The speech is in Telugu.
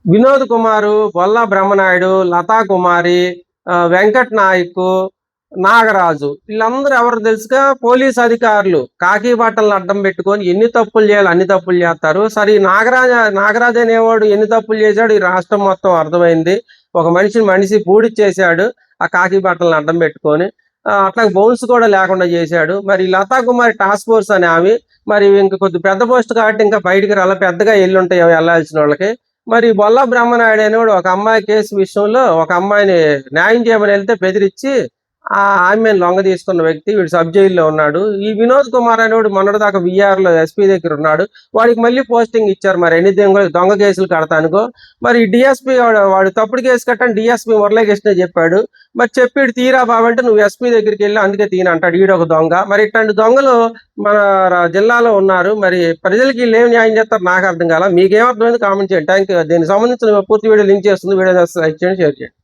వినోద్ కుమారు, బొల్లా బ్రహ్మనాయుడు, లతా కుమారి, వెంకట్ నాయక్, నాగరాజు వీళ్ళందరూ ఎవరు తెలుసుగా? పోలీస్ అధికారులు. కాకి బట్టలను అడ్డం పెట్టుకొని ఎన్ని తప్పులు చేయాలి అన్ని తప్పులు చేస్తారు. సరే ఈ నాగరాజు అనేవాడు ఎన్ని తప్పులు చేశాడు ఈ రాష్ట్రం మొత్తం అర్థమైంది. ఒక మనిషి పూడిచ్చేశాడు ఆ కాకి బట్టలను అడ్డం పెట్టుకొని. అట్లా బౌన్స్ కూడా లేకుండా చేశాడు. మరి లతా కుమారి టాస్క్ ఫోర్స్ అని ఆమె మరి ఇంక కొద్ది పెద్ద పోస్ట్ కాబట్టి ఇంకా బయటికి రాలా, పెద్దగా ఎల్లుంటాయి వెళ్ళాల్సిన వాళ్ళకి. మరి బొల్లా బ్రహ్మనాయుడు అనేవాడు ఒక అమ్మాయి కేసు విషయంలో ఒక అమ్మాయిని న్యాయం చేయమని వెళ్తే బెదిరించి ఆమెను లొంగ తీసుకున్న వ్యక్తి. వీడు సబ్ జైల్లో ఉన్నాడు. ఈ వినోద్ కుమార్ అనేవాడు మొన్నటిదాకా విఆర్ లో ఎస్పీ దగ్గర ఉన్నాడు. వాడికి మళ్ళీ పోస్టింగ్ ఇచ్చారు. మరి ఎన్ని దొంగ కేసులు కడతానుకో. మరి డిఎస్పీ వాడు తప్పుడు కేసు కట్టని డిఎస్పీ మురళీకృష్ణ చెప్పాడు. మరి చెప్పాడు తీరా బాబంటే నువ్వు ఎస్పీ దగ్గరికి వెళ్ళి అందుకే తీనంటాడు. ఈడు ఒక దొంగ. మరి ఇట్లాంటి దొంగలు మన జిల్లాలో ఉన్నారు. మరి ప్రజలకి వీళ్ళు ఏం న్యాయం చేస్తారు నాకు అర్థం కాల. మీకేమర్థమైంది కామెంట్ చేయండి. Thank you. దీనికి సంబంధించిన పూర్తి వీడియో లింక్ చేస్తుంది. వీడియో లైక్ చేయండి, షేర్ చేయండి.